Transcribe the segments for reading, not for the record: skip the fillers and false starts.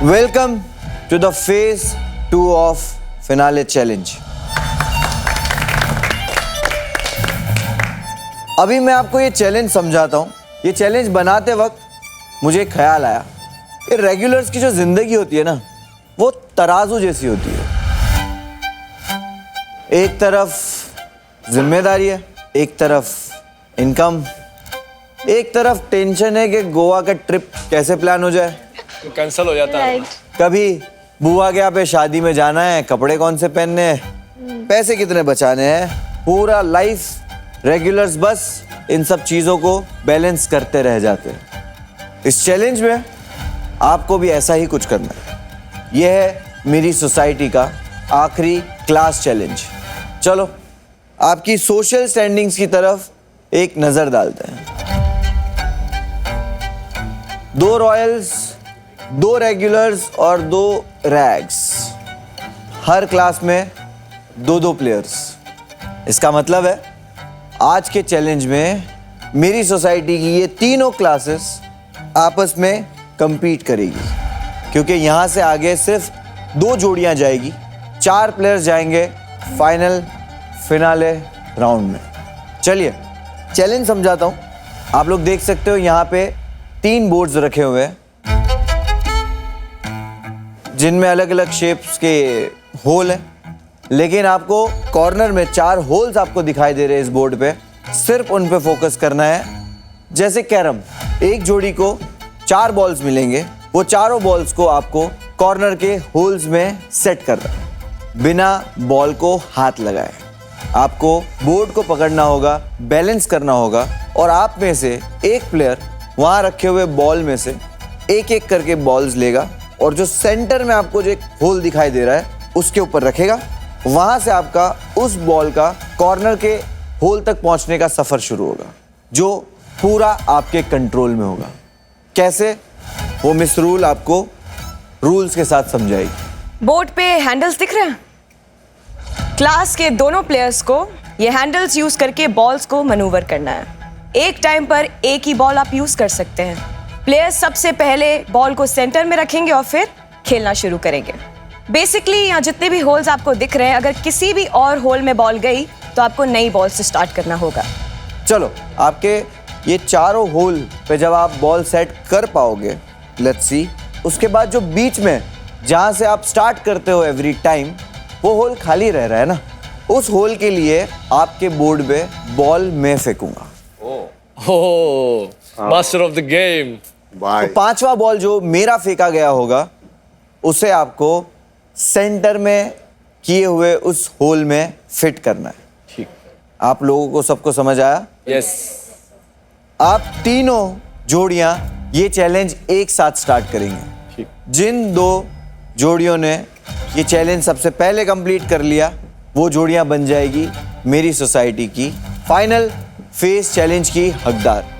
Welcome to the phase 2 of finale challenge. अभी मैं आपको ये चैलेंज समझाता हूँ. ये चैलेंज बनाते वक्त मुझे एक ख्याल आया कि रेगुलर्स की जो जिंदगी होती है ना, वो तराजू जैसी होती है. एक तरफ जिम्मेदारी है, एक तरफ इनकम, एक तरफ टेंशन है कि गोवा का ट्रिप कैसे प्लान हो जाए, कैंसिल हो जाता है. कभी बुआ के यहाँ पे शादी में जाना है, कपड़े कौन से पहनने हैं, पैसे कितने बचाने हैं. पूरा लाइफ रेगुलर्स बस इन सब चीजों को बैलेंस करते रह जाते हैं. इस चैलेंज में आपको भी ऐसा ही कुछ करना है. यह है मेरी सोसाइटी का आखिरी क्लास चैलेंज. चलो आपकी सोशल स्टैंडिंग्स की तरफ एक नजर डालते हैं. 2 रॉयल्स, 2 रेगुलर्स और 2 रैग्स. हर क्लास में 2-2 प्लेयर्स. इसका मतलब है आज के चैलेंज में मेरी सोसाइटी की ये तीनों क्लासेस आपस में compete करेगी, क्योंकि यहाँ से आगे सिर्फ 2 जोड़ियाँ जाएगी. 4 प्लेयर्स जाएंगे फाइनल फिनाले राउंड में. चलिए चैलेंज समझाता हूँ. आप लोग देख सकते हो यहाँ पे 3 बोर्ड्स रखे हुए हैं जिनमें अलग अलग शेप्स के होल हैं, लेकिन आपको कॉर्नर में 4 होल्स आपको दिखाई दे रहे हैं इस बोर्ड पे. सिर्फ उन पे फोकस करना है. जैसे कैरम, एक जोड़ी को 4 बॉल्स मिलेंगे, वो चारों बॉल्स को आपको कॉर्नर के होल्स में सेट करना है बिना बॉल को हाथ लगाए. आपको बोर्ड को पकड़ना होगा, बैलेंस करना होगा, और आप में से एक प्लेयर वहां रखे हुए बॉल में से एक एक करके बॉल्स लेगा और जो सेंटर में आपको जो एक होल दिखाई दे रहा है उसके ऊपर रखेगा. वहां से आपका उस बॉल का कॉर्नर के होल तक पहुंचने का सफर शुरू होगा, जो पूरा आपके कंट्रोल में होगा. कैसे, वो मिस रूल आपको रूल्स के साथ समझाएगी. बोर्ड पे हैंडल्स दिख रहे हैं. क्लास के दोनों प्लेयर्स को ये हैंडल्स यूज करके बॉल्स को मैनूवर करना है. एक टाइम पर एक ही बॉल आप यूज कर सकते हैं. प्लेयर्स सबसे पहले बॉल को सेंटर में रखेंगे और फिर खेलना शुरू करेंगे. बेसिकली यहाँ जितने भी होल्स आपको दिख रहे हैं, अगर किसी भी और होल में बॉल गई तो आपको नई बॉल से स्टार्ट करना होगा. चलो आपके ये चारों होल पे जब आप बॉल सेट कर पाओगे, लेट्स सी, उसके बाद जो बीच में जहां से आप स्टार्ट करते हो एवरी टाइम, वो होल खाली रह रहा है ना, उस होल के लिए आपके बोर्ड पे बॉल मैं फेंकूंगा. Master of the game. तो 5वां बॉल जो मेरा फेंका गया होगा उसे आपको सेंटर में किए हुए उस होल में फिट करना है. ठीक. आप लोगों को सबको समझ आया? यस. आप तीनों जोड़ियां ये चैलेंज एक साथ स्टार्ट करेंगे. ठीक. जिन 2 जोड़ियों ने ये चैलेंज सबसे पहले कंप्लीट कर लिया, वो जोड़ियां बन जाएगी मेरी सोसाइटी की फाइनल फेस चैलेंज की हकदार.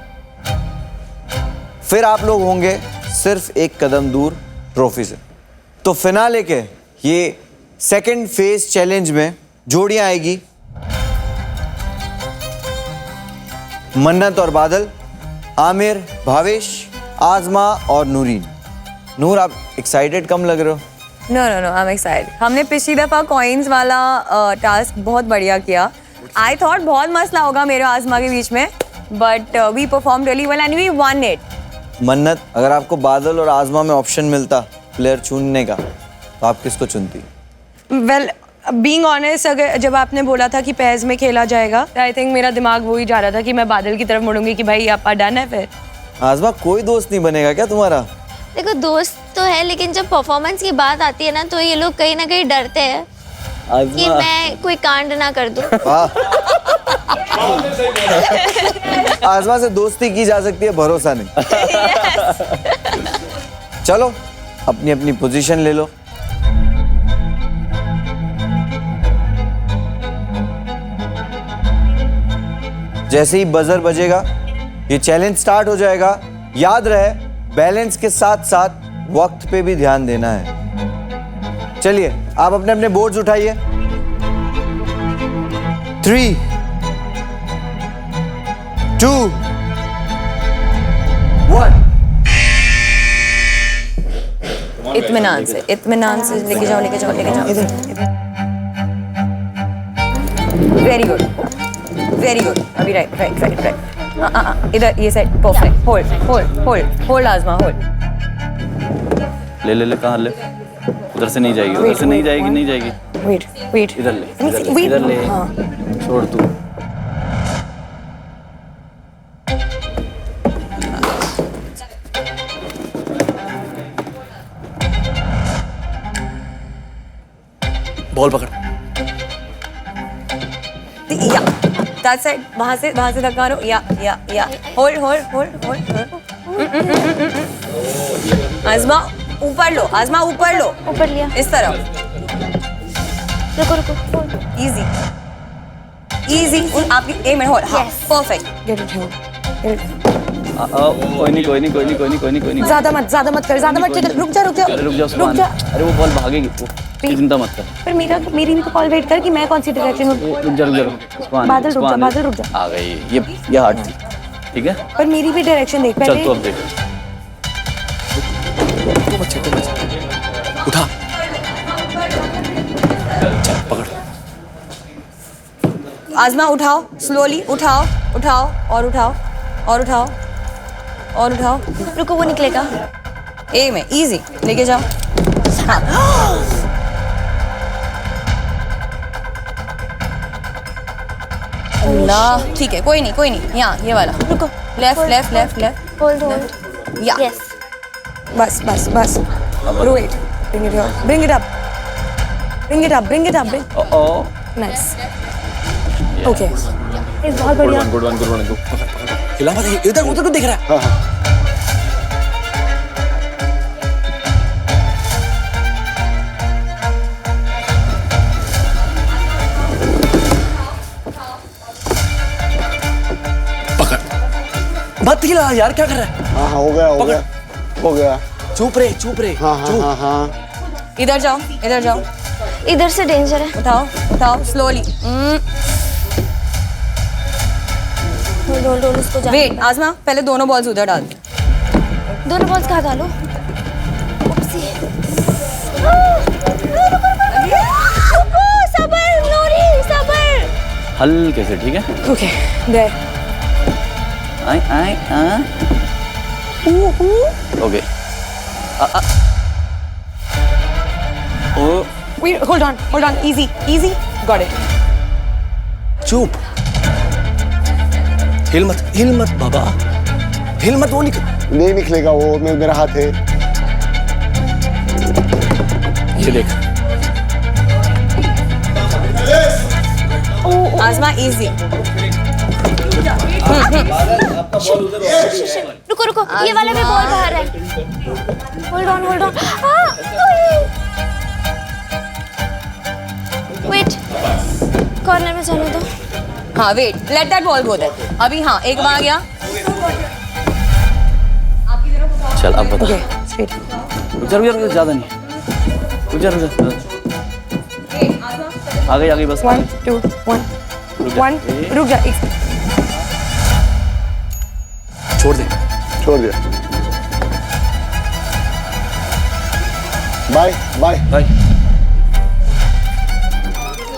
फिर आप लोग होंगे सिर्फ एक कदम दूर ट्रॉफी से. तो फिनाले के ये सेकंड फेस चैलेंज में जोड़ियां आएगी मन्नत और बादल, आमिर, भावेश, आजमा और नूरीन. नूर, आप एक्साइटेड कम लग रहे हो. No, I am excited. हमने पिछली दफा कॉइन्स वाला टास्क बहुत बढ़िया किया. आई थॉट बहुत मसला होगा मेरे और आजमा के बीच में, but we perform really well and we won it. Mannat, अगर आपको बादल और आजमा में ऑप्शन मिलता प्लेयर चुनने का, तो आप किसको चुनती? वेल, बीइंग ऑनेस्ट, अगर जब आपने बोला था कि पैज में खेला जाएगा, आई थिंक मेरा दिमाग वही जा रहा था कि मैं बादल की तरफ मुड़ूंगी कि भाई आपका डन है. फिर आजमा, कोई दोस्त नहीं बनेगा क्या तुम्हारा? देखो, दोस्त तो है, लेकिन जब परफॉर्मेंस की बात आती है ना, तो ये लोग कहीं ना कहीं डरते हैं कि मैं कोई कांड ना कर दूं. आजमा से दोस्ती की जा सकती है, भरोसा नहीं. चलो अपनी अपनी पोजीशन ले लो. जैसे ही बजर बजेगा ये चैलेंज स्टार्ट हो जाएगा. याद रहे, बैलेंस के साथ साथ वक्त पे भी ध्यान देना है. चलिए आप अपने अपने बोर्ड्स उठाइए. 3, 2, 1. इत्मीनान से लेके जाओ इधर वेरी गुड अभी राइट इधर ये साइड परफेक्ट होल्ड आजमा होल्ड ले कहाँ ले उधर से नहीं जाएगी नहीं जाएगी वेट इधर ले छोड़ तू बॉल पकड़ या दैट साइड वहां से धक्का मारो या होल्ड आजमा ऊपर लो ऊपर लिया इस तरह रुको इजी आपकी एक मिनट होल्ड हाँ परफेक्ट कोई नहीं ज्यादा मत कर रुक जा अरे वो बॉल भागेगी चिंता मत कर पर मेरी भी तो कॉल वेट कर कि मैं कौन सी डायरेक्शन में रुक जा बादल रुक जा आ गई ये हार्ड थी ठीक है पर मेरी भी डायरेक्शन देख चल तू अब देख उठा चल पकड़ आजमा उठाओ स्लोली उठाओ रुको वो निकलेगा ए में इजी लेके जाओ हाँ अल्लाह ठीक है कोई नहीं यहाँ ये वाला रुको लेफ्ट होल्ड या यस बस wait bring it up nice okay इस बहुत बढ़िया गुड वन हिला मत इधर उधर को देख रहा है पकड़ मत हिला यार क्या कर रहा है हाँ हो गया चुप रहे हाँ इधर जाओ इधर से डेंजर है उठाओ स्लोली होल्ड उसको जा वेट आजमा पहले दोनों बॉल्स उधर डाल दोनों बॉल्स कहाँ डालो सबर हल्के से ठीक है okay there I okay oh wait hold on easy got it चुप हिल मत बाबा हिल मत वो नहीं निकलेगा वो मेरा हाथ है ये देख आजमा इजी रुको ये वाला भी बॉल बाहर है होल्ड ऑन वेट कॉर्नर में जाने दो हाँ wait let that ball go there अभी हाँ एक वहां गया चल अब बता ओके स्ट्रेट रुक जा ज्यादा नहीं रुक जा आ गई बस 1 2 1 रुक जा एक छोड़ दिया बाय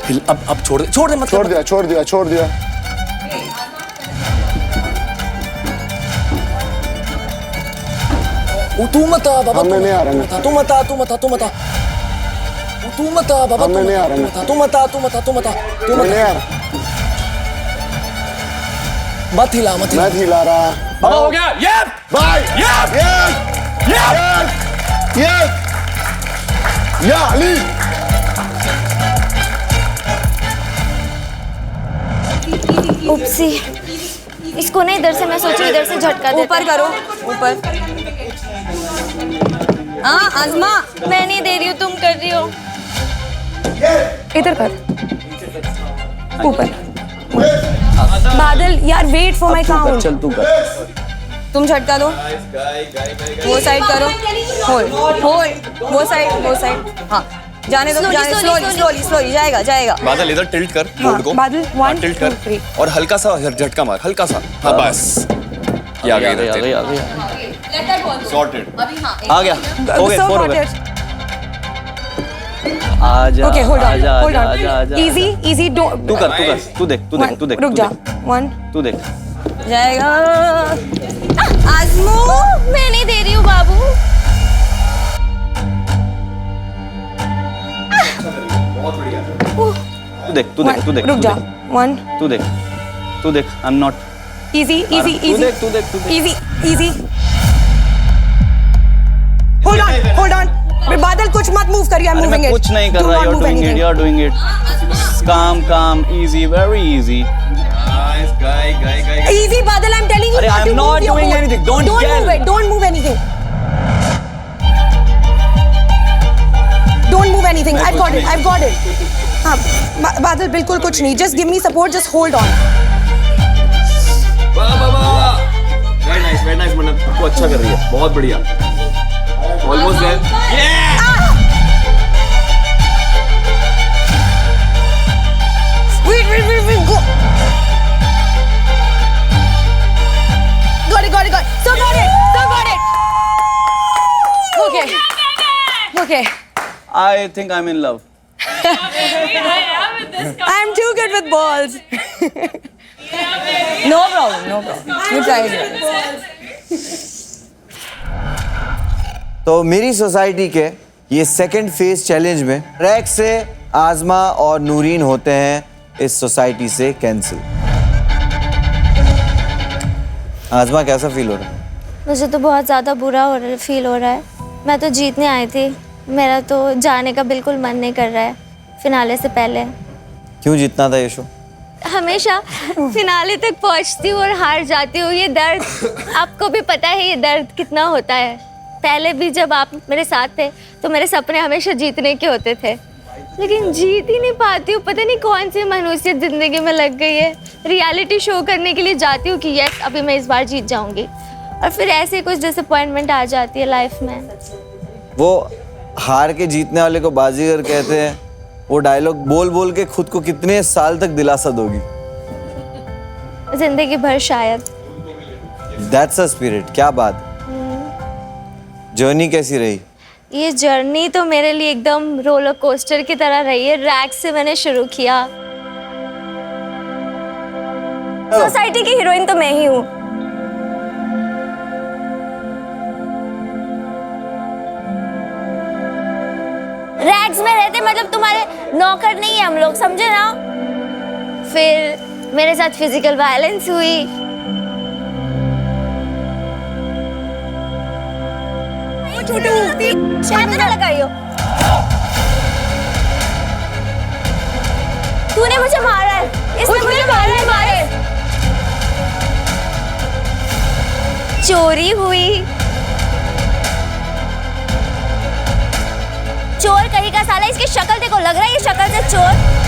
हिल अब छोड़ दे मत छोड़ दिया तू मत आ बाबा मैं नहीं आ रहा तू मत आ बाबा मैं नहीं आ रहा तू मत आ मैं नहीं आ रहा मत हिला मैं हिला रहा बाबा हो गया ये बाय या अली उपसी इसको नहीं इधर से मैं सोची इधर से झटका देते ऊपर करो ऊपर हाँ आजमा मैं नहीं दे रही हूँ तुम कर रही हो इधर कर ऊपर बादल यार वेट फॉर माय काउंट चल तू कर तुम झटका दो वो साइड करो होल्ड वो साइड हाँ जाने दो स्लोली जाएगा बादल इधर टिल्ट कर बोर्ड को बादल 1 टिल्ट 2 कर 3 और हल्का सा झटका मार हल्का सा हाँ बस ये आ गया आ गई Sorted. आ गया हो गए So 4 हो got गए it. आजा Okay, hold on. आजा Hold आजा on. आजा आजा Easy, easy. Don't. तू कर तू देख रुक जा. 1 तू देख जाएगा. आजमू. मैं नहीं दे रही हूँ बाबू। तू देख रुक जा. 1 तू देख I am not easy, easy, तू easy. देख Easy, easy. Hold on. बादल कुछ मत मूव करिए. I'm अरे moving मैं it. कुछ नहीं कर Do रहा not you are move doing it anything. You are doing it काम easy very easy Nice guy. Easy, Badal. I'm telling you. अरे, not I'm to not move your doing boat. anything. Don't Don't yell. move it. Don't move anything. Don't move anything. मैं I've कुछ got it. नहीं- I've got it. हाँ, बादल बिल्कुल कुछ नहीं. Just give me support. Just hold on. वाह. Very nice मन्नत. तू अच्छा कर रही है. बहुत बढ़िया. Almost there. Wait. Go. Got it. So got it. Okay. I think I'm in love I'm too good with balls. No problem. You try it. तो मेरी सोसाइटी के ये सेकंड फेज चैलेंज में रैक से आजमा और नूरीन होते हैं इस सोसाइटी से कैंसिल। आजमा कैसा फील हो रहा है? मुझे तो बहुत ज़्यादा बुरा फील हो रहा है। मैं तो जीतने आई थी, मेरा तो जाने का बिल्कुल मन नहीं कर रहा है फिनाले से पहले। क्यों जीतना था ये शो? हमेशा फिनाले तक पहुंचती हूँ और हार जाती हूँ। ये दर्द आपको भी पता है, ये दर्द कितना होता है। पहले भी जब आप मेरे साथ थे तो मेरे सपने हमेशा जीतने के होते थे, लेकिन जीत ही नहीं पाती हूँ। पता नहीं कौन सी मनुष्यत ज़िंदगी में लग गई है। रियलिटी शो करने के लिए जाती हूँ कि यस अभी मैं इस बार जीत जाऊँगी, और फिर ऐसे कुछ डिसअपॉइंटमेंट आ जाती है लाइफ में। वो हार के जीतने वाले को बाजीगर कहते हैं। वो डायलॉग बोल बोल के खुद को कितने साल तक दिलासा दोगी? जिंदगी भर शायद। That's a spirit. क्या बात। जर्नी कैसी रही? ये जर्नी तो मेरे लिए एकदम रोलर कोस्टर की तरह रही है। रैक से मैंने शुरू किया। सोसाइटी की हीरोइन तो मैं ही हूँ। रैक्स में रहते मतलब तुम्हारे नौकर नहीं है हम लोग, समझे ना। फिर मेरे साथ फिजिकल वायलेंस हुई। शायद ना लगाइयो। तूने मुझे मारा है, इसने मुझे मारा है। चोरी हुई। चोर कहीं का साला, इसकी शक्ल देखो, लग रहा है ये शक्ल से चोर।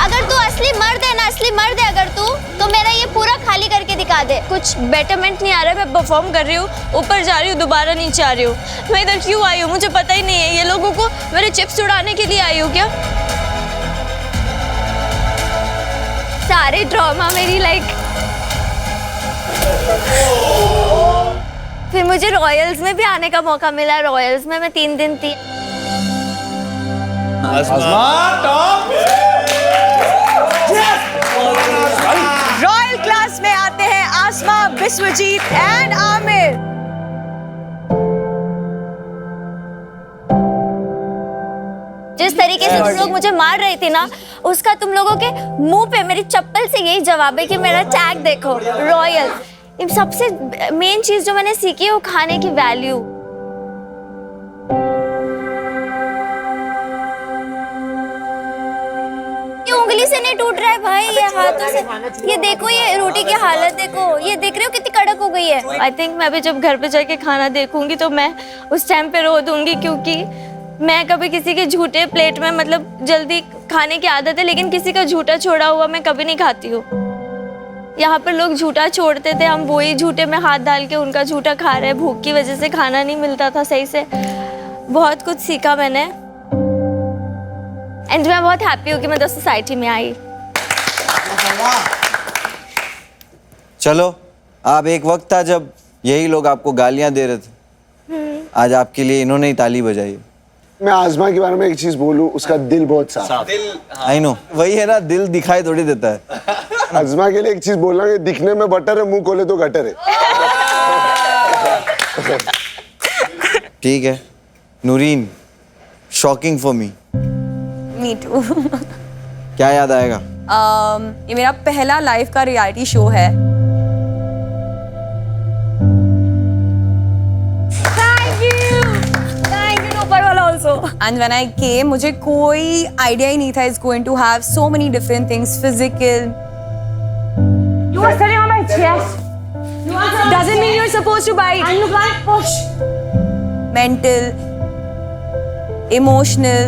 अगर तू असली मर्द है ना, असली मर्द है अगर तू, तो मेरा ये पूरा खाली करके दिखा दे। कुछ बेटरमेंट नहीं आ रहा है, मैं परफॉर्म कर रही हूँ, ऊपर जा रही हूँ, दोबारा नीचे आ रही हूँ। मैं इधर क्यों आई हूँ मुझे पता ही नहीं है। ये लोगों को मेरे चिप्स उड़ाने के लिए आई हूँ क्या? सारे ड्रामा मेरी लाइक। फिर मुझे रॉयल्स में भी आने का मौका मिला। रॉयल्स में मैं 3 दिन थी। रॉयल क्लास में आते हैं आसमा, बिस्वजीत एंड आमिर। जिस तरीके से तुम लोग मुझे मार रहे थे ना, उसका तुम लोगों के मुंह पे मेरी चप्पल से यही जवाब है कि मेरा टैग देखो रॉयल। सबसे मेन चीज जो मैंने सीखी है वो खाने की वैल्यू। ये उंगली से नहीं टूट रहा है भाई, ये हाथों से। ये देखो, ये रोटी की हालत देखो, ये देख रहे हो कितनी कड़क हो गई है। आई थिंक मैं भी जब घर पे जाके खाना देखूंगी तो मैं उस टाइम पे रो दूंगी, क्योंकि मैं कभी किसी के झूठे प्लेट में मतलब जल्दी खाने की आदत है, लेकिन किसी का झूठा छोड़ा हुआ मैं कभी नहीं खाती हूँ। यहाँ पर लोग झूठा छोड़ते थे, हम वही झूठे में हाथ डाल के उनका झूठा खा रहे हैं। भूख की वजह से खाना नहीं मिलता था सही से। बहुत कुछ सीखा मैंने, एंड मैं बहुत हैप्पी हूँ कि मैं द सोसाइटी में आई। चलो, अब एक वक्त था जब यही लोग आपको गालियां दे रहे थे, आज आपके लिए इन्होंने ही ताली बजाई। मैं आजमा के बारे में एक चीज बोलूं, उसका दिल बहुत साफ है। आई नो, वही है ना, दिल दिखाई थोड़ी देता है। आजमा के लिए एक चीज बोलना कि दिखने में बटर है, मुंह खोले तो गटर है। ठीक है Noorin, shocking for me, me too. क्या याद आएगा? ये मेरा पहला लाइव का रियलिटी शो है। And when I came, मुझे कोई आइडिया ही नहीं था it's going to have so many different things, physical. You are sitting on my chest. Doesn't mean you're supposed to bite. And you can't push. Mental, emotional.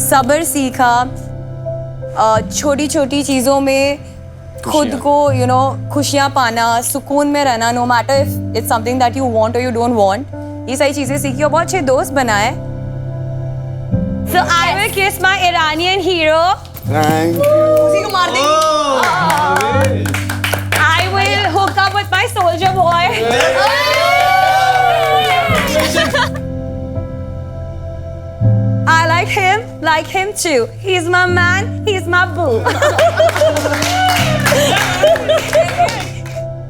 सब्र सीखा, छोटी छोटी चीज़ों में खुद को खुशियाँ पाना, सुकून में रहना, no matter if it's something that you want और यू डोंट वांट, ये सारी चीज़ें सीखी और बहुत अच्छे दोस्त बनाए। So I will kiss my Iranian hero. Thank you. उसी को मार देंगे। I will hook up with my soldier boy. I like him too. He's my man, he's my boo.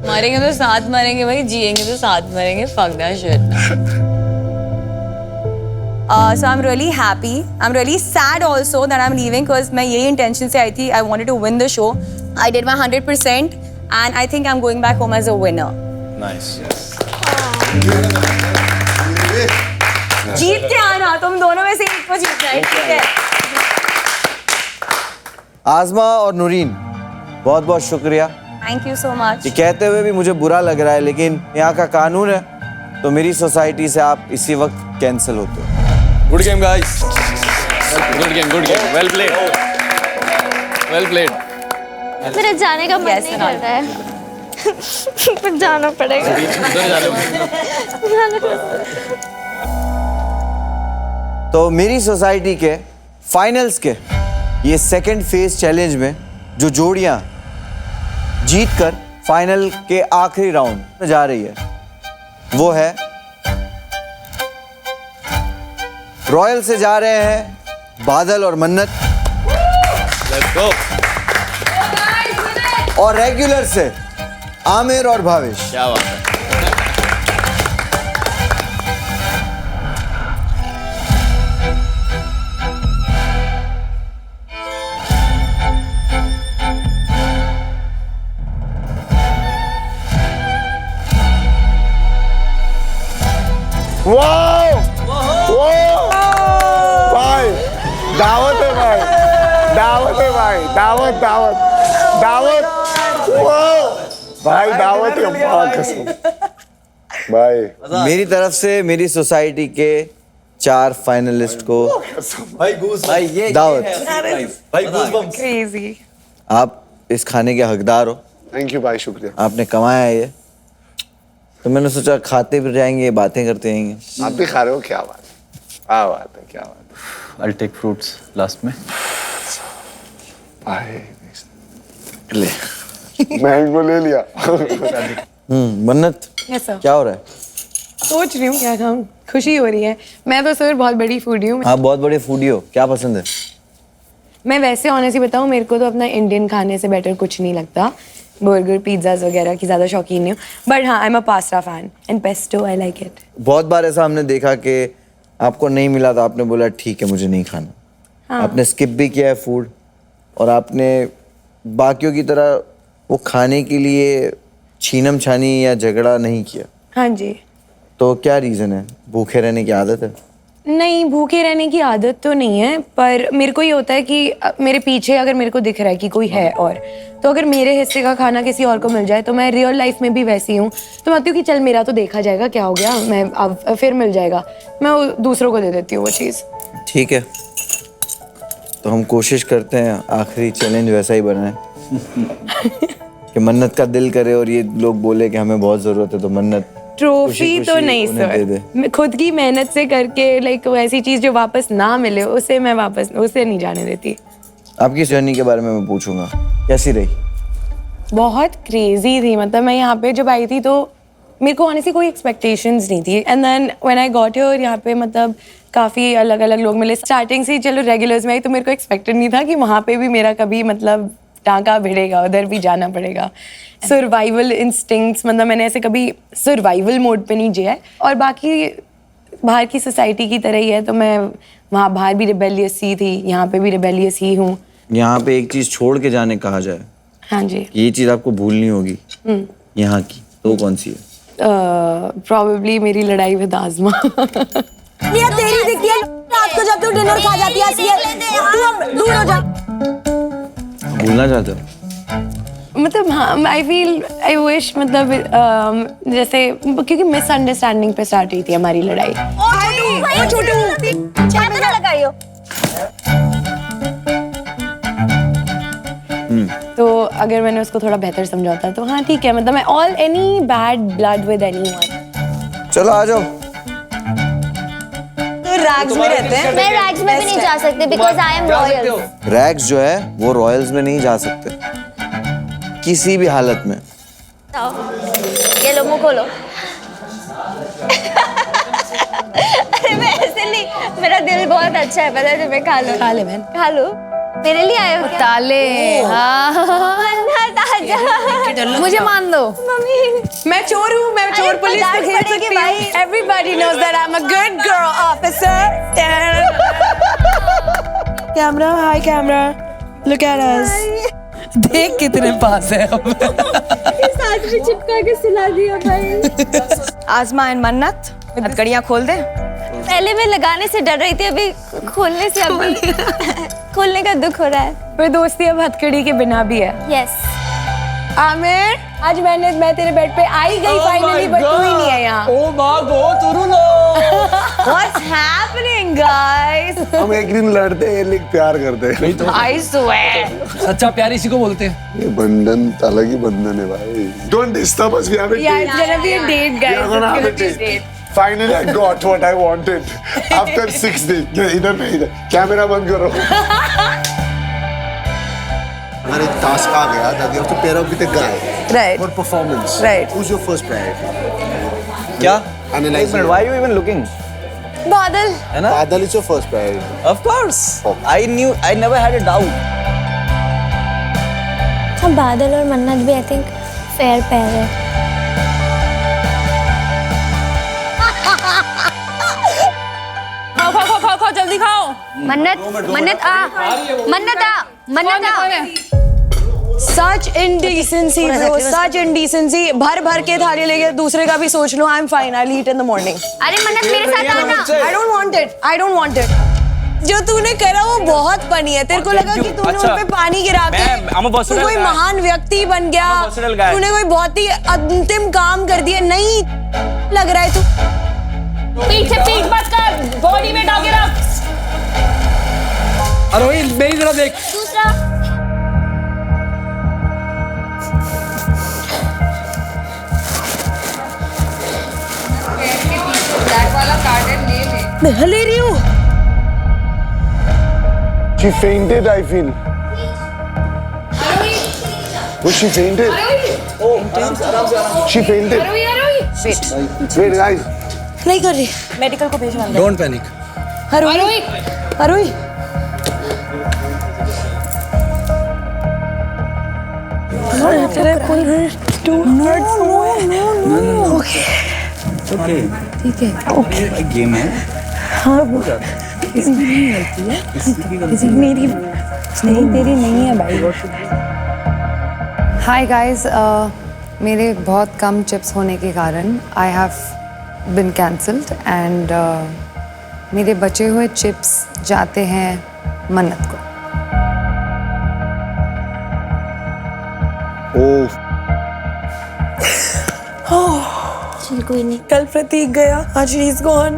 मरेंगे तो साथ मरेंगे भाई, जिएंगे तो साथ मरेंगे, fuck that shit. So I'm really happy. I'm really sad also that I'm leaving because मैं यही intention से आई थी. I wanted to win the show. I did my 100% and I think I'm going back home as a winner. Nice. जीत के आना, तुम दोनों में से एक को जीतना है, ठीक है? आजमा और नूरीन, बहुत बहुत शुक्रिया। Thank you so much. ये कहते हुए भी मुझे बुरा लग रहा है, लेकिन यहाँ का कानून है, तो मेरी सोसाइटी से आप इसी वक्त कैंसिल होते हो। Good game guys, good game, well played, well played. मेरा जाने का मन Yes, नहीं हाँ। कर रहा है। पर जाना पड़ेगा। तो मेरी सोसाइटी के फाइनल्स के ये सेकंड फेज चैलेंज में जो जोड़ियां जीतकर फाइनल के आखिरी राउंड में जा रही है, वो है रॉयल से जा रहे हैं बादल और मन्नत, लेट्स गो। और रेगुलर से आमिर और भावेश। क्या बात है। वाह भाई, दावत है भाई, दावत है भाई, दावत दावत दावत, वाह भाई, दावत है मां कसम भाई। मेरी तरफ से मेरी सोसाइटी के 4 फाइनलिस्ट को दावत। Crazy. आप इस खाने के हकदार हो, थैंक यू भाई, शुक्रिया। आपने कमाया है ये, तो मैंने सोचा खाते भी जाएंगे, बातें करते रहेंगे। आप भी खा रहे हो, क्या बात है, क्या बात है, क्या बात है I'll take fruits last में। भाई। ले मैंगो ले लिया। मन्नत, Yes, sir. क्या हो रहा है? सोच रही हूँ क्या खाऊं, खुशी हो रही है। मैं तो सर बहुत बड़ी फूडी हूँ। आप बहुत बड़े फूडी हो, क्या पसंद है? मैं वैसे ऑनेस्टली बताऊँ, मेरे को तो अपना इंडियन खाने से बेटर कुछ नहीं लगता। बर्गर, पिज्ज़ाज वगैरह की ज़्यादा शौकीन नहीं हूँ, बट हाँ, I am a pasta fan and pesto, I like it. बहुत बार ऐसा हमने देखा कि आपको नहीं मिला तो आपने बोला ठीक है मुझे नहीं खाना। हाँ। आपने स्किप भी किया है फूड, और आपने बाकियों की तरह वो खाने के लिए छीनम छानी या झगड़ा नहीं किया। हाँ जी। तो क्या रीज़न है? भूखे रहने की आदत है? नहीं, भूखे रहने की आदत तो नहीं है, पर मेरे को ये होता है कि मेरे पीछे अगर मेरे को दिख रहा है कि कोई है, और तो अगर मेरे हिस्से का खाना किसी और को मिल जाए तो मैं रियल लाइफ में भी वैसी हूँ, तो मैं कहती हूँ कि चल मेरा तो देखा जाएगा, क्या हो गया, मैं अब फिर मिल जाएगा, मैं वो दूसरों को दे देती हूँ वो चीज़। ठीक है, तो हम कोशिश करते हैं आखिरी चैलेंज वैसा ही बनाए कि मन्नत का दिल करे और ये लोग बोले कि हमें बहुत ज़रूरत है, तो मन्नत ट्रॉफी खुशी तो नहीं उन्हें दे दे। सर, मैं खुद की मेहनत से करके लाइक ऐसी चीज जो वापस ना मिले उसे मैं वापस उसे नहीं जाने देती। आपकी इस जर्नी के बारे में मैं पूछूंगा, कैसी रही? बहुत क्रेजी थी। मतलब मैं यहाँ पे जब आई थी तो मेरे को ऑनेस्टली कोई एक्सपेक्टेशंस नहीं थी। And then when I got here, यहाँ पे मतलब काफ़ी अलग अलग लोग मिले। स्टार्टिंग से ही चलो रेगुलर्स में आई तो मेरे को एक्सपेक्टेड नहीं था कि वहाँ पे भी मेरा कभी मतलब टाँका भिड़ेगा, उधर भी जाना पड़ेगा। सर्वाइवल इंस्टिंक्ट्स, मतलब मैंने ऐसे कभी सर्वाइवल मोड पे नहीं जिया है। और बाकी बाहर की सोसाइटी की तरह ही है, तो मैं वहाँ बाहर भी रिबेलियस ही थी, यहाँ पे भी रिबेलियस ही हूँ। यहाँ पे एक चीज छोड़ के जाने कहा जाए, हाँ जी, ये चीज आपको भूलनी होगी यहाँ की, तो कौन सी है? प्रॉबेबली मेरी लड़ाई विद आज़मा। ये तेरी दिखती है रात को जब तू डिनर खा जाती है, तू अब दूर हो जा। भूलना चाहते हो? मतलब हाँ, आई फील आई विश, मतलब जैसे क्योंकि मिसअंडरस्टैंडिंग पे स्टार्ट हुई थी हमारी लड़ाई। छाते ना लगाइयो। तो अगर मैंने उसको थोड़ा बेहतर समझाता तो हाँ ठीक है, मतलब मैं all any bad blood with anyone. चलो आ जाओ। तो रैग्स में रहते हैं। मैं रैग्स में भी नहीं जा सकते because I am royal. Rags जो है वो रॉयल्स में नहीं जा सकते किसी भी हालत में। ये लो, मुंह खोलो। अरे मैं ऐसे नहीं, मेरा दिल बहुत अच्छा है, पता है तुम्हें। खा लो, खा ले बहन, खा लो। मेरे लिए आए हो क्या? ताले, मुझे मान दो। मम्मी मैं चोर हूँ, मैं चोर पुलिस को खेल सकती हूँ। Everybody knows that I'm a good girl, officer. Camera, hi camera. Look at us. देख कितने पास है हम। साथ में चिपका के सिला दिया भाई। आज़मा एंड मन्नत, हथकड़ियाँ खोल दे। पहले मैं लगाने से डर रही थी, अभी खोलने से अभी खोलने का दुख हो रहा है। पर दोस्ती अब हथकड़ी के बिना भी है। यस। आमिर, आज मैं तेरे बेड पे आई गई फाइनली, बट तू ही नहीं है यहाँ। ओ माँ गो तुरुलो। What's happening, guys? हम एक दिन लड़ते हैं लेकिन प्यार करते हैं। I swear. सच्चा प्यार इसी को बोलते हैं। ये बंधन अलग ही बंधन है भाई। Don't disturb us, we have a Yeah, date. it's gonna be a date, guys. We are gonna It's have a gonna be a date. date. Finally, I got what I wanted. After 6 days. इधर नहीं, इधर। Camera बंद करो। हमारे task आ गया that you have to pair up with a guy Right. for performance. Right. Who's your first priority? क्या? Analyze. एक minute, why are you even looking? बादल। है ना? Badal is your first priority. Of course. I never had a doubt. हम बादल और मन्नत भी आई थिंक फेयर पेयर है। खाओ जल्दी खाओ। मन्नत आ। Such indecency, bro. Such indecency. भर भर के थाली लेके दूसरे का भी सोच लो। I'm fine. I'll eat in the morning. अरे मन्नत मेरे साथ आना। I don't want it. I don't want it. जो तूने करा वो बहुत फनी है। तेरे को लगा कि तूने उन पे पानी गिरा के तू कोई महान व्यक्ति बन गया, तूने कोई बहुत ही अंतिम काम कर दिया। नहीं लग रहा है तू। पीछे पीठ मत कर, बॉडी में आगे रख। अरे मेरी तरफ देख। दूसरा मैं ले रही हूँ। She fainted, I feel. Was she fainted? She fainted. Wait, guys. नहीं कर रही। मेडिकल को भेजवा दे। Don't panic. हरुई, हरुई। गेम है। हाँ वो इसमें नहीं होती है, किसी मेरी नहीं, तेरी नहीं है भाई। हाय गाइस, मेरे बहुत कम चिप्स होने के कारण I have been cancelled and मेरे बचे हुए चिप्स जाते हैं मन्नत को। चल कोई नहीं। कल प्रतीक गया, आज he is gone.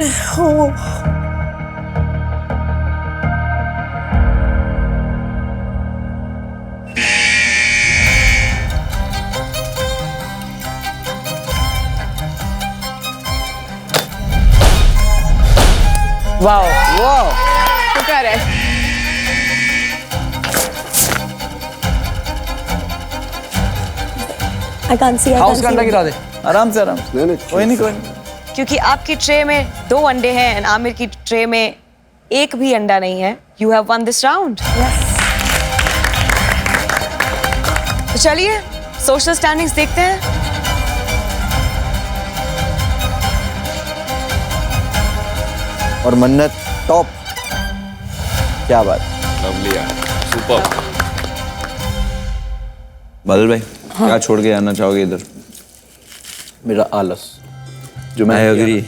Wow wow, शुक्र है। I can't see. हाउस का अंडा गिरा दे। आराम से कोई नहीं क्योंकि आपकी ट्रे में 2 अंडे हैं एंड आमिर की ट्रे में एक भी अंडा नहीं है। You have one this round. तो चलिए सोशल स्टैंडिंग्स देखते हैं। और मन्नत टॉप। क्या बात। लवली यार, सुपर। बादल भाई क्या छोड़ के आना चाहोगे इधर? मेरा आलस जो मैं I agree।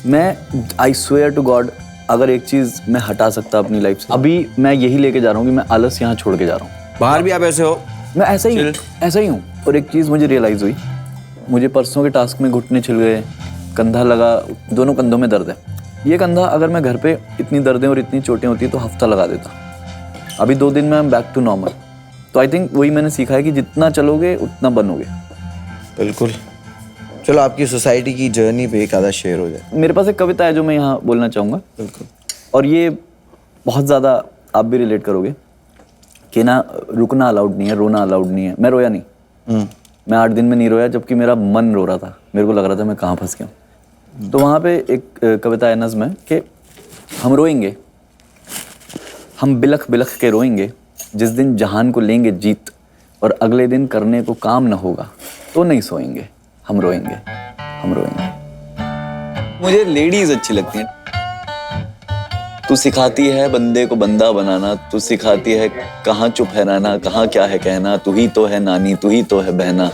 मैं आई स्वेयर टू गॉड अगर एक चीज मैं हटा सकता अपनी लाइफ से अभी मैं यही लेके जा रहा हूँ कि मैं आलस यहाँ छोड़ के जा रहा हूँ। बाहर भी आप ऐसे हो? मैं ऐसा ही हूँ। और एक चीज मुझे रियलाइज हुई, मुझे परसों के टास्क में घुटने छिल गए, कंधा लगा, दोनों कंधों में दर्द है। ये कंधा अगर मैं घर पे इतनी दर्दें और इतनी चोटें होती तो हफ्ता लगा देता। अभी 2 दिन में I am back to normal. तो आई थिंक वही मैंने सीखा है कि जितना चलोगे उतना बनोगे। बिल्कुल। चलो आपकी सोसाइटी की जर्नी पे एक आधा शेयर हो जाए। मेरे पास एक कविता है जो मैं यहाँ बोलना चाहूँगा। बिल्कुल। और ये बहुत ज़्यादा आप भी रिलेट करोगे कि ना रुकना अलाउड नहीं है, रोना अलाउड नहीं है। मैं रोया नहीं। मैं 8 दिन में नहीं रोया, जबकि मेरा मन रो रहा था। मेरे को लग रहा था मैं कहाँ फंस गया हूँ। तो वहाँ पे एक कविता है, नज़्म है कि हम रोएंगे, हम बिलख बिलख के रोएंगे, जिस दिन जहान को लेंगे जीत और अगले दिन करने को काम न होगा तो नहीं सोएंगे। हम रोएंगे, हम रोएंगे। मुझे लेडीज अच्छी लगती हैं। तू सिखाती है बंदे को बंदा बनाना, तू सिखाती है कहाँ चुप है रहना, कहाँ क्या है कहना। तू ही तो है नानी, तू ही तो है बहना,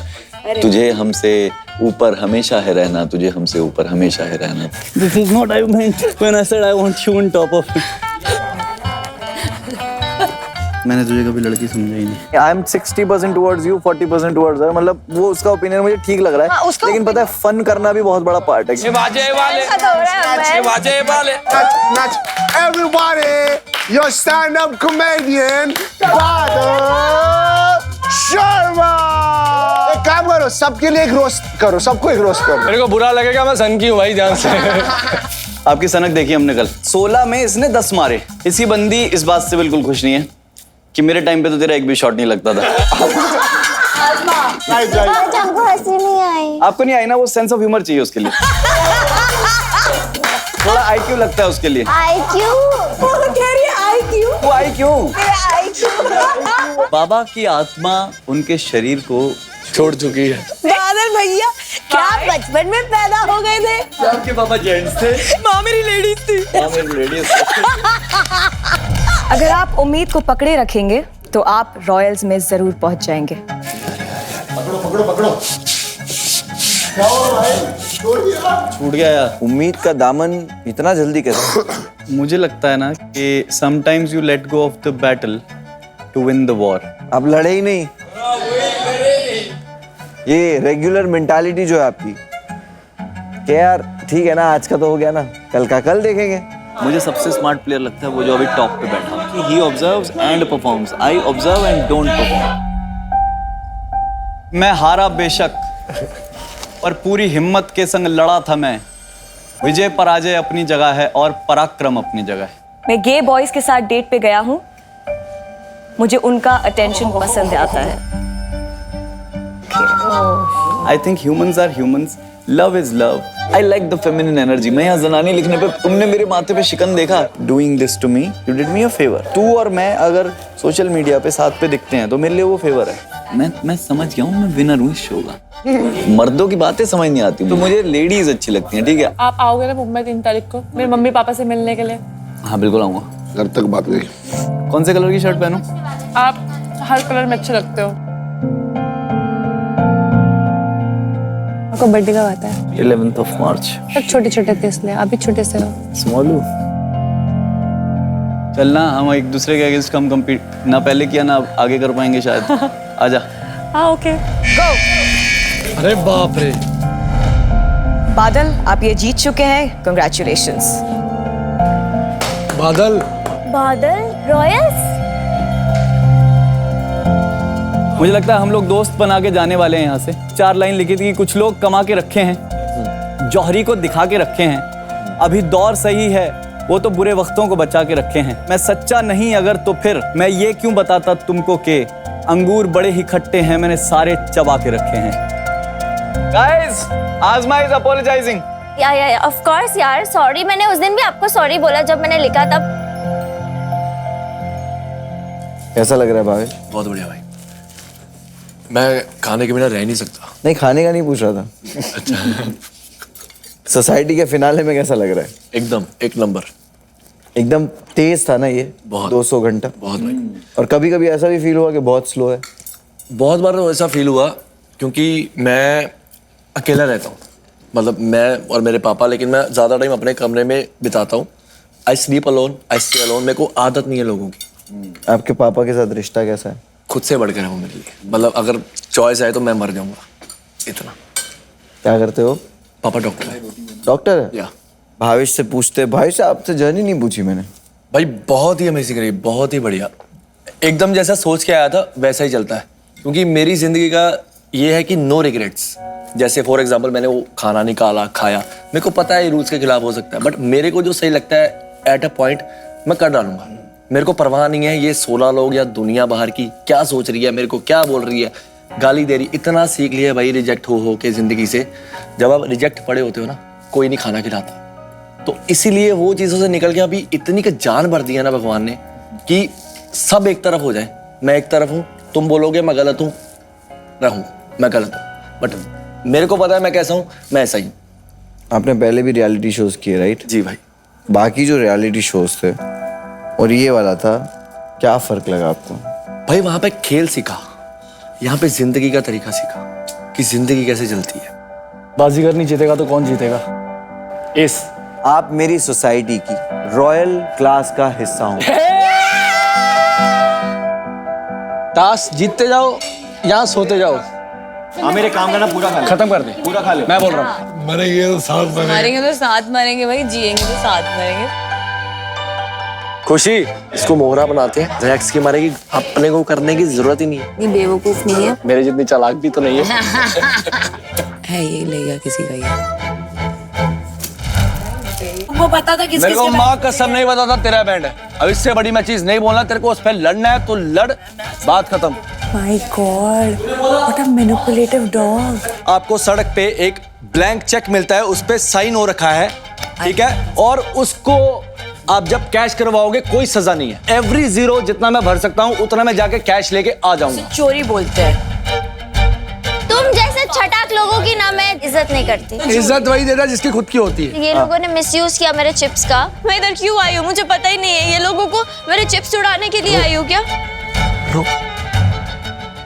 तुझे हमसे ऊपर हमेशा है रहना, तुझे हमसे ऊपर हमेशा है रहना। This is not I meant when I said I want you on top of me. मैंने तुझे कभी लड़की समझा ही नहीं। I am 60% towards you, 40% towards हर। मतलब वो उसका ओपिनियन मुझे ठीक लग रहा है, लेकिन पता है फन करना भी बहुत बड़ा पार्ट है। बाजे वाले Natch, everybody, your stand-up comedian, बादल शर्मा। एक काम करो, सबके लिए एक रोस्ट करो, सबको एक रोस्ट करो। मेरे को बुरा लगेगा, मैं सन की हूँ भाई, ध्यान से। आपकी सनक देखी हमने कल। 16 में इसने 10 मारे। इसकी बंदी इस बात से बिल्कुल खुश नहीं है कि मेरे टाइम पे तो तेरा एक भी शॉट नहीं लगता था। आज हमको हंसी नहीं आई। आपको नहीं आई ना? वो सेंस ऑफ ह्यूमर चाहिए उसके लिए। थोड़ा आईक्यू लगता है उसके लिए। IQ? वो आईक्यू। बाबा की आत्मा उनके शरीर को छोड़ चुकी है। बादल भैया क्या बचपन में पैदा हो गए थे? आपके पापा जेंट्स थे, माँ मेरी लेडीज थी। माँ मेरी लेडीज। अगर आप उम्मीद को पकड़े रखेंगे तो आप रॉयल्स में जरूर पहुंच जाएंगे। पकड़ो। छूट गया यार। उम्मीद का दामन इतना जल्दी कैसे? मुझे लगता है ना कि sometimes you let go of the battle to win the war. आप लड़े ही नहीं। ये रेगुलर मेंटालिटी जो है आपकी कि यार ठीक है ना, आज का तो हो गया ना, कल का कल देखेंगे। मुझे सबसे स्मार्ट प्लेयर लगता है वो जो अभी टॉप पे बैठा है। He observes and performs, I observe and don't perform. मैं हारा बेशक, पर पूरी हिम्मत के संग लड़ा था मैं। विजय पराजय अपनी जगह है और पराक्रम अपनी जगह है। मैं गे बॉयज के साथ डेट पे गया हूँ, मुझे उनका अटेंशन पसंद आता है। I think humans are humans, love is love. I like the feminine energy. मैं यहाँ जनानी लिखने पे तुमने मेरे माथे पे शिकन देखा। Doing this to me, you did me a favour. तू और मैं अगर सोशल मीडिया पे साथ पे दिखते हैं तो मेरे लिए वो फेवर है। मैं समझ गया हूँ, मैं विनर हूँ इस शो का। मर्दों की बातें समझ नहीं आती, तो मुझे लेडीज अच्छी लगती हैं। ठीक है, आप आओगे ना मुंबई 3 तारीख को मेरे मम्मी पापा से मिलने के लिए? हाँ बिल्कुल आऊंगा। घर तक बात गई। कौन से कलर की शर्ट पहनूं? आप हर कलर में अच्छे लगते हो। आपको बर्थडे कब आता है? 11th of March। तब छोटे थे इसलिए, आप भी छोटे से हो। स्मॉल हूँ। चलना, हम एक दूसरे के अगेंस्ट हम compete ना पहले किया ना आगे कर पाएंगे शायद। आजा। हाँ ओके। अरे बाप रे। बादल आप ये जीत चुके हैं, कंग्रेचुलेशंस। बादल रॉयल्स? मुझे लगता है हम लोग दोस्त बना के जाने वाले हैं यहाँ से। 4 लाइन लिखी थी कि कुछ लोग कमा के रखे हैं, जौहरी को दिखा के रखे हैं, अभी दौर सही है, वो तो बुरे वक्तों को बचा के रखे हैं। मैं सच्चा नहीं अगर तो फिर मैं ये क्यों बताता तुमको कि अंगूर बड़े ही खट्टे हैं, मैंने सारे चबा के रखे हैं। गाइस, आजमा इज अपोलोजाइजिंग। या ऑफ कोर्स यार, सॉरी। मैंने उस दिन भी आपको सॉरी बोला जब मैंने लिखा तब। कैसा लग रहा है भावेश? बहुत बढ़िया भाई। मैं खाने के बिना रह नहीं सकता। नहीं, खाने का नहीं पूछ रहा था। अच्छा। सोसाइटी के फिनाले में कैसा लग रहा है? एकदम एक नंबर। एकदम तेज था ना ये? बहुत। 200 घंटा। बहुत भाई। और कभी कभी ऐसा भी फील हुआ कि बहुत स्लो है? बहुत बार ऐसा फील हुआ क्योंकि मैं अकेला रहता हूँ, मतलब मैं और मेरे पापा, लेकिन मैं ज़्यादा टाइम अपने कमरे में बिताता हूँ। I sleep alone, I stay alone. मेरे को आदत नहीं है लोगों की। आपके पापा के साथ रिश्ता कैसा है? खुद से बढ़कर है वो मेरे लिए, मतलब अगर चॉइस आए तो मैं मर जाऊंगा, इतना। क्या करते हो? पापा डॉक्टर है। डॉक्टर है? या भावेश से पूछते। भावेश से आपसे जर्नी नहीं पूछी मैंने। भाई बहुत ही अमेजिंग रही, बहुत ही बढ़िया। एकदम जैसा सोच के आया था वैसा ही चलता है, क्योंकि मेरी जिंदगी का ये है कि नो रिग्रेट्स। जैसे फॉर एग्जांपल मैंने वो खाना निकाला, खाया, मेरे को पता है रूल्स के खिलाफ हो सकता है, बट मेरे को जो सही लगता है एट अ पॉइंट मैं कर डालूंगा। मेरे को परवाह नहीं है ये 16 लोग या दुनिया बाहर की क्या सोच रही है, मेरे को क्या बोल रही है, गाली दे रही। इतना सीख लिया भाई रिजेक्ट हो के जिंदगी से। जब आप रिजेक्ट पड़े होते हो ना, कोई नहीं खाना खिलाता। तो इसीलिए वो चीज़ों से निकल के अभी इतनी का जान भर दिया ना भगवान ने कि सब एक तरफ हो जाए। मैं एक तरफ हूँ, तुम बोलोगे मैं गलत हूँ, रहूँ मैं गलत हूँ, बट मेरे को पता है मैं कैसा हूँ, मैं ऐसा ही हूँ। आपने पहले भी रियलिटी शोज किए, राइट? जी भाई। बाकी जो रियलिटी शोज थे और ये वाला था, क्या फर्क लगा आपको? भाई वहां पे खेल सीखा, यहाँ पे जिंदगी का तरीका सीखा कि जिंदगी कैसे चलती है। बाजीगर नहीं जीतेगा तो कौन जीतेगा? इस आप मेरी सोसाइटी की रॉयल क्लास का हिस्सा हो। टास जीतते जाओ, यहाँ सोते जाओ। मेरे काम का ना पूरा खा ले। खत्म कर दे, पूरा खा ले। मैं बोल रहा हूँ। मरेंगे तो साथ मरेंगे भाई, जिएंगे तो साथ मरेंगे। खुशी, इसको मोहरा बनाते हैं, रैक्स की मारेगी, अपने को करने की जरूरत ही नहीं है। ये बेवकूफ नहीं है। मेरे जितनी चालाक भी तो नहीं है। है ये ले गया किसी का ये। वो पता था मेरे को माँ कसम नहीं पता था तेरा बैंड है। अब इससे बड़ी मैं चीज नहीं बोलना, तेरे को उस पर लड़ना है तो लड़, बात खत्म। My God, what a manipulative dog. आपको सड़क पे एक ब्लैंक चेक मिलता है, उस पे साइन हो रखा है, ठीक है, और उसको आप जब कैश करवाओगे कोई सजा नहीं है। एवरी 0 जितना मैं भर सकता हूँ उतना मैं जाके कैश लेके आ जाऊंगा। चोरी बोलते हैं। तुम जैसे छटाक लोगों की ना मैं इज्जत नहीं करती। इज्जत वही देता जिसकी खुद की होती है। ये लोगों ने मिसयूज किया मेरे चिप्स का। मैं इधर क्यों आई हूँ मुझे पता ही नहीं है। ये लोगों को मेरे चिप्स उड़ाने के लिए आई हूँ क्या?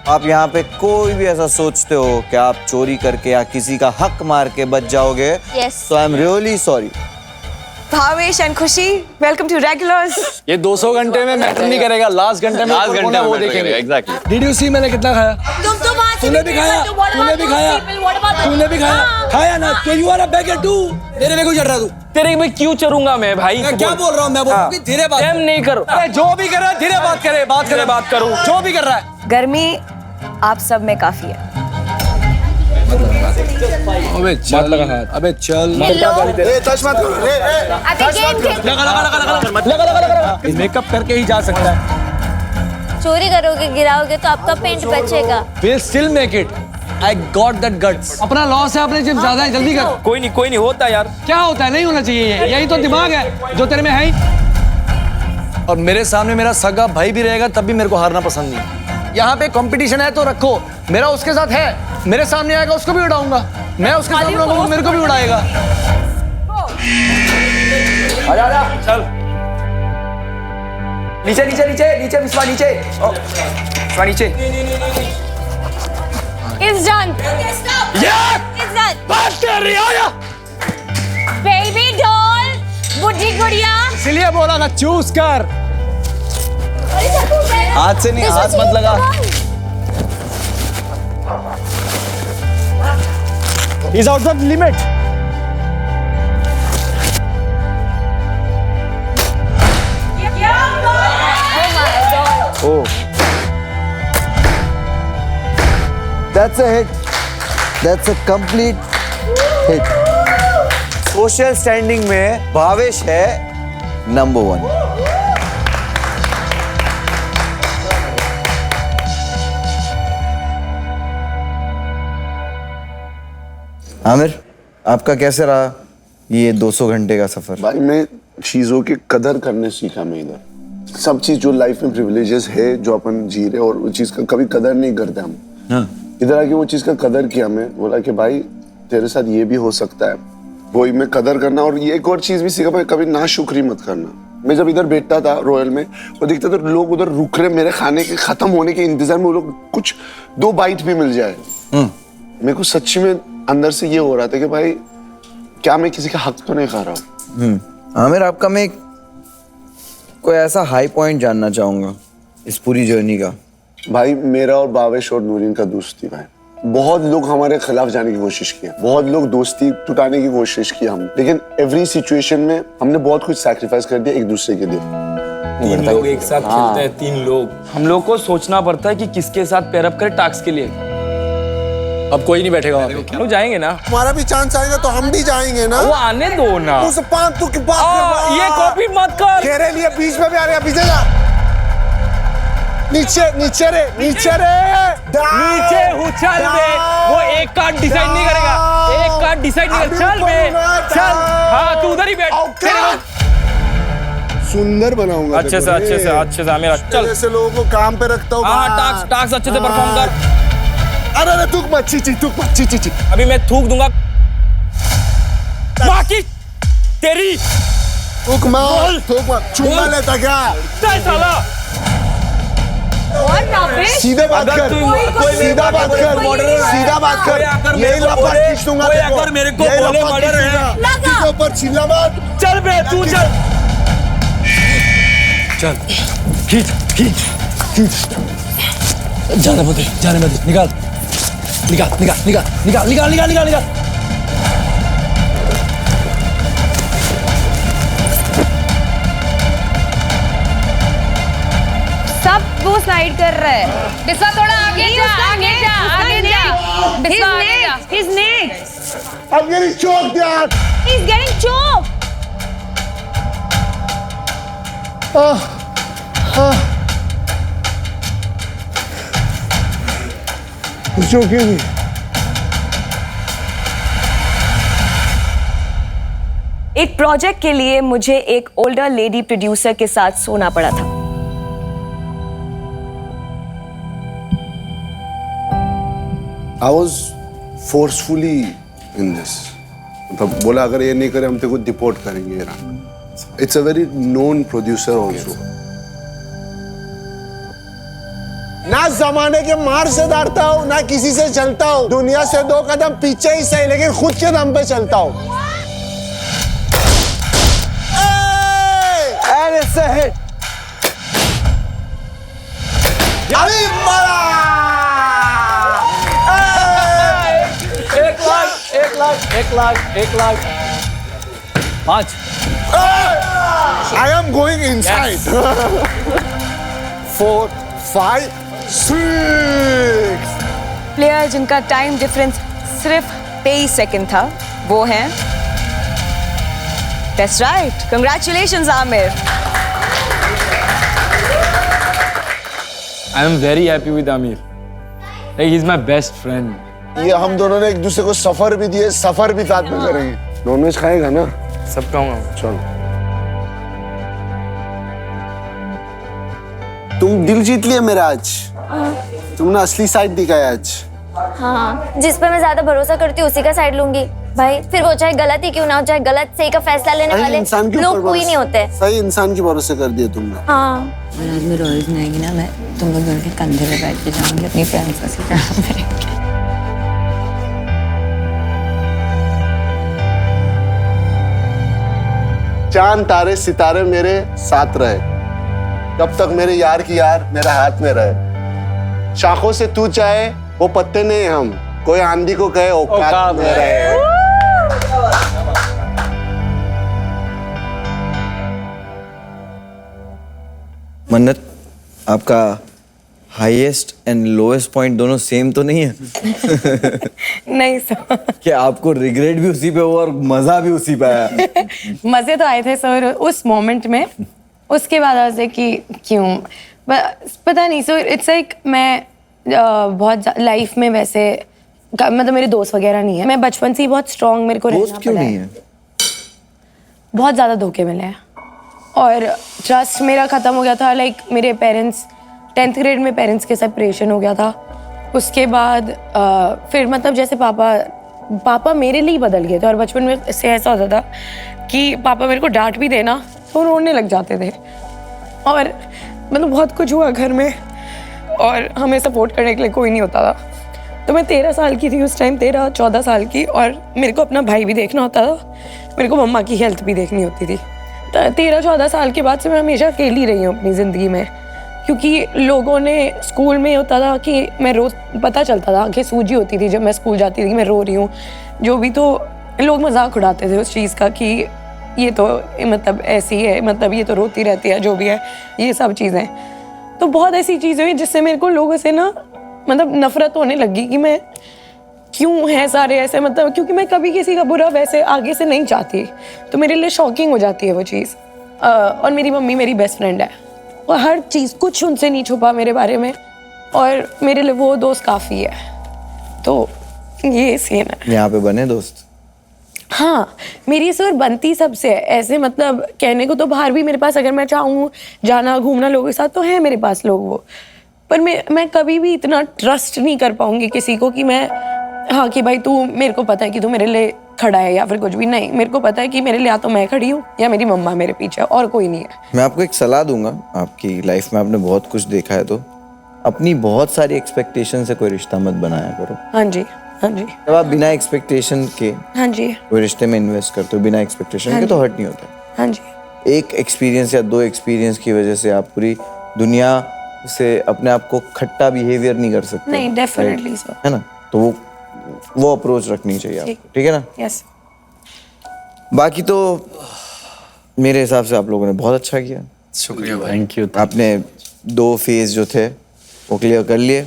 आप यहाँ पे कोई भी ऐसा सोचते हो कि आप चोरी करके या किसी का हक मार के बच जाओगे, तो I am really sorry. Bhavesh and खुशी, वेलकम टू रेगुलर्स। ये 200 घंटे में मैटर नहीं करेगा, लास्ट घंटे में वो देखेंगे। एग्जैक्टली। डिड यू सी मैंने कितना खाया? तुम तो वहां से तूने भी खाया, तूने भी खाया, तूने भी खाया, खाया ना? तो you are a beggar too. तेरे में क्यों चढ़ रहा तू? तेरे में क्यों चरूंगा मैं भाई? मैं क्या बोल रहा हूँ? मैं बोल रहा हूँ कि धीरे बात नहीं करो। जो भी कर रहा है धीरे बात करे, बात करूँ जो भी कर रहा है। गर्मी आप सब में काफी है। अबे चल लगा हाथ, अबे चल टच मत करो। अभी गेम खेल। मेकअप करके ही जा सकता है। चोरी करोगे गिराओगे तो आपका पेंट बचेगा। We'll still make it. I got that guts. अपना लॉस है, अपने जिम ज्यादा है, जल्दी कर। कोई नहीं होता यार। क्या होता है? नहीं होना चाहिए ये, यही तो दिमाग है जो तेरे में है ही। और मेरे सामने मेरा सगा भाई भी रहेगा तब भी मेरे को हारना पसंद नहीं। यहाँ पे कंपटीशन है तो रखो, मेरा उसके साथ है, मेरे सामने आएगा उसको भी उड़ाऊंगा, मैं उसके सामने आऊंगा मेरे को भी उड़ाएगा। आजा चल। नीचे विश्वा नीचे। विश्वा नीचे। It's done. It's done. बात कर रही हो? Baby doll, बुढ़ी गुड़िया। इसलिए बोला ना चूज कर। हाथ से नहीं, हाथ मत लगा। He's out of limit. Oh, that's a hit. That's a complete hit. Social standing में भावेश है नंबर 1। आमिर, आपका कैसे रहा ये 200 घंटे का सफर? भाई मैं चीज़ों की कदर करने सीखा मैं इधर। सब चीज़ जो लाइफ में प्रिविलेजेस है जो अपन जी रहे और वो चीज़ का कभी कदर नहीं करते हम। हाँ। इधर आके वो चीज़ का कदर किया मैं, बोला कि भाई तेरे साथ ये भी हो सकता है, वही मैं कदर करना। और ये एक और चीज़ भी सीखा भाई, कभी नाशुक्री मत करना। मैं जब इधर बैठता था रॉयल में, वो दिखता था लोग उधर रुक रहे मेरे खाने के खत्म होने के इंतजार में, वो लोग कुछ 2 बाइट भी मिल जाए। मेरे को सच्ची में अंदर से ये हो रहा था कि भाई क्या मैं किसी का हक तो नहीं खा रहा हूँ। आमिर, आपका मैं कोई ऐसा हाई पॉइंट जानना चाहूंगा इस पूरी जर्नी का। भाई मेरा और बावेश और नूरीन का दोस्ती भाई, बहुत लोग हमारे खिलाफ जाने की कोशिश की, बहुत लोग दोस्ती टूटाने की कोशिश की हम, लेकिन एवरी सिचुएशन में हमने बहुत कुछ सैक्रिफाइस कर दिया एक दूसरे के लिए। 3 लोग एक साथ खेलते हैं, 3 लोग। हम लोग को सोचना पड़ता है कि किसके साथ पेयर अप करें टास्क के लिए। अब कोई नहीं बैठेगा वहाँ पे, लोग जाएंगे ना। हमारा भी चांस आएगा तो हम भी जाएंगे ना। वो आने दो ना। तू पांच तू की बात कर, ये कॉपी मत कर। तेरे लिए बीच में भी आ रहा है, पीछे जा। नीचे नीचे रे, नीचे रे, नीचे उछल बे। वो एक कार्ड डिसाइड नहीं करेगा, एक कार्ड डिसाइड नहीं करेगा। चल बे, चल। हाँ तू उधर ही बैठ। सुंदर बनाऊंगा अच्छे से मेरा चल। ऐसे लोगों को काम पे रखता हूँ। हाँ टास्क अच्छे से परफॉर्म कर। अरे थूक मत, ची। अभी मैं थूक दूंगा। बाकी तेरी थूक मत, चुम्मा लेता क्या? चल साला। सीधे बात कर, सीधा बात कर। यही लपट खींच दूंगा तेरे को। मेरे को बोले मर्डर है, इसके ऊपर चिल्ला मत। चल बे तू चल। चल खींच। जाने मत, निकाल। सब वो स्लाइड कर रहा है। बिस्वा थोड़ा आगे जा। बिस्वा आगे जा। His next. I'm getting choked यार। He's getting choked. Joking. एक प्रोजेक्ट के लिए मुझे एक ओल्डर लेडी प्रोड्यूसर के साथ सोना पड़ा था। I was forcefully in this. मतलब बोला अगर ये नहीं करे हम तेरे को डिपोर्ट करेंगे। It's a very known producer also. ना जमाने के मार से डरता हूँ, ना किसी से चलता हूँ। दुनिया से 2 कदम पीछे ही सही, लेकिन खुद के दम पे चलता हूँ। अरे मारा। 1 lakh 5। I am going inside. 4, 5, 6. Player जिनका टाइम डिफरेंस सिर्फ 23 सेकंड था, वो हैं। That's right. Congratulations, Amir. I am very happy with Amir. Like he's my best friend. ये हम दोनों ने एक दूसरे को सफर भी दिए, सफर भी साथ में करेंगे। नॉनवेज खाएगा ना? सब खाऊंगा। चलो। तुम दिल जीत लिया मेरा आज। तुमने असली साइड दिखाया आज। हाँ, जिस पे मैं ज्यादा भरोसा करती हूँ उसी का साइड लूंगी भाई। फिर वो चाहे गलत ही क्यों ना हो, चाहे गलत सही का फैसला लेने वाले लोग कोई नहीं होते। सही इंसान के भरोसे कर दिया तुमने। हाँ। आज मैं रॉयल्स में आएगी ना, मैं तुम लोग दोनों के कंधे पे बैठ के जाऊंगी अपनी फ्रेंड्स का सीधा। चांद तारे सितारे मेरे साथ रहे, तब तक मेरे यार की यार मेरे हाथ में रहे। शाखों से तू चाहे वो पत्ते नहीं हम, कोई आंधी को कहे औकात में रहे। मन्नत, आपका हाईएस्ट एंड लोएस्ट पॉइंट दोनों सेम तो नहीं है? नहीं सर। कि आपको रिग्रेट भी उसी पे हुआ और मजा भी उसी पे आया? मजे तो आए थे सर उस मोमेंट में, उसके बाद ऐसे कि क्यों पता नहीं सर। इट्स लाइक मैं बहुत लाइफ में वैसे मतलब मेरे दोस्त वगैरह नहीं है। मैं बचपन से ही बहुत स्ट्रांग मेरे को रहना दोस्त क्यों पड़ा नहीं है। है? बहुत ज़्यादा धोखे मिले हैं और ट्रस्ट मेरा ख़त्म हो गया था। लाइक मेरे पेरेंट्स 10th ग्रेड में पेरेंट्स के सेपरेशन हो गया था। उसके बाद फिर मतलब जैसे पापा मेरे लिए ही बदल गए थे और बचपन में इससे ऐसा होता था कि पापा मेरे को डांट भी देना तो रोने लग जाते थे और मतलब बहुत कुछ हुआ घर में और हमें सपोर्ट करने के लिए कोई नहीं होता था। तो मैं 13 साल की थी उस टाइम, 13-14 साल की, और मेरे को अपना भाई भी देखना होता था, मेरे को मम्मा की हेल्थ भी देखनी होती थी। 13-14 साल के बाद से मैं हमेशा अकेली रही हूँ अपनी ज़िंदगी में, क्योंकि लोगों ने स्कूल में होता था कि मैं रोज़ पता चलता था, आंखें सूजी होती थी जब मैं स्कूल जाती थी कि मैं रो रही हूँ जो भी, तो लोग मजाक उड़ाते थे उस चीज़ का कि ये तो मतलब ऐसी है, मतलब ये तो रोती रहती है, जो भी है ये सब चीज़ें। तो बहुत ऐसी चीज़ें हुई जिससे मेरे को लोगों से ना मतलब नफरत होने लगी कि मैं क्यों है सारे ऐसे, मतलब क्योंकि मैं कभी किसी का बुरा वैसे आगे से नहीं चाहती, तो मेरे लिए शॉकिंग हो जाती है वो चीज़। और मेरी मम्मी मेरी बेस्ट फ्रेंड है और हर चीज़ कुछ उनसे नहीं छुपा मेरे बारे में, और मेरे लिए वो दोस्त काफ़ी है। तो ये सीन है। यहाँ पे बने दोस्त? हाँ, मेरी सुर बनती सबसे है ऐसे, मतलब कहने को तो बाहर भी मेरे पास अगर मैं चाहूँ जाना घूमना लोगों के साथ तो है मेरे पास लोग वो, पर मैं कभी भी इतना ट्रस्ट नहीं कर पाऊंगी किसी को कि मैं हाँ कि भाई तू मेरे को पता है कि तू मेरे लिए खड़ा है या फिर कुछ भी नहीं। मेरे को पता है कि मेरे लिए या तो मैं खड़ी हूँ या मेरी मम्मा मेरे पीछे, और कोई नहीं है। मैं आपको एक सलाह दूंगा, आपकी लाइफ में आपने बहुत कुछ देखा है तो अपनी बहुत सारी एक्सपेक्टेशन से कोई रिश्ता मत बनाया करो। हाँ जी, हाँ जी। जब आप बिना एक्सपेक्टेशन के हाँ जी, कोई रिश्ते में इन्वेस्ट करते हो बिना एक्सपेक्टेशन हाँ के, तो जी। हर्ट नहीं होता। हाँ जी। एक एक्सपीरियंस या 2 एक्सपीरियंस की वजह से आप पूरी दुनिया से अपने आप को खट्टा बिहेवियर नहीं कर सकते। नहीं, डेफिनेटली सर, है ना? तो वो अप्रोच रखनी चाहिए आपको, ठीक है ना? यस। बाकी तो मेरे हिसाब से आप लोगों ने बहुत अच्छा किया। शुक्रिया भाई। Thank you. आपने 2 फेज जो थे वो क्लियर कर लिए।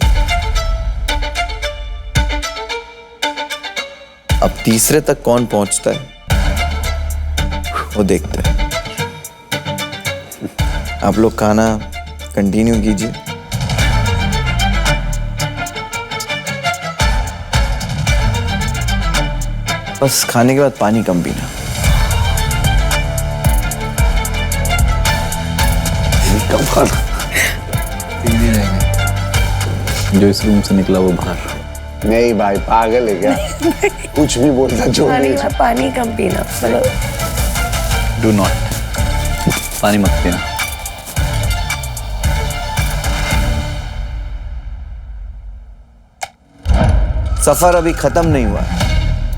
अब तीसरे तक कौन पहुंचता है वो देखते हैं। आप लोग खाना कंटिन्यू कीजिए। बस खाने के बाद पानी कम पीना। कम खाना। जो इस रूम से निकला वो बाहर। नहीं भाई, पागल है क्या? कुछ भी बोलता जो नहीं। पानी कम पीना, मतलब डू नॉट, पानी मत पीना। सफर अभी खत्म नहीं हुआ।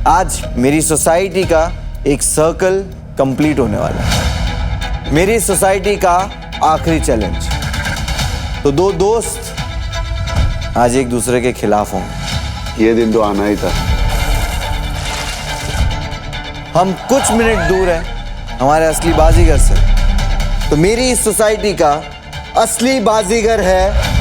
आज मेरी सोसाइटी का एक सर्कल कंप्लीट होने वाला है। मेरी सोसाइटी का आखिरी चैलेंज। तो 2 दोस्त आज एक दूसरे के खिलाफ होंगे। ये दिन तो आना ही था। हम कुछ मिनट दूर हैं हमारे असली बाजीगर से। तो मेरी इस सोसाइटी का असली बाजीगर है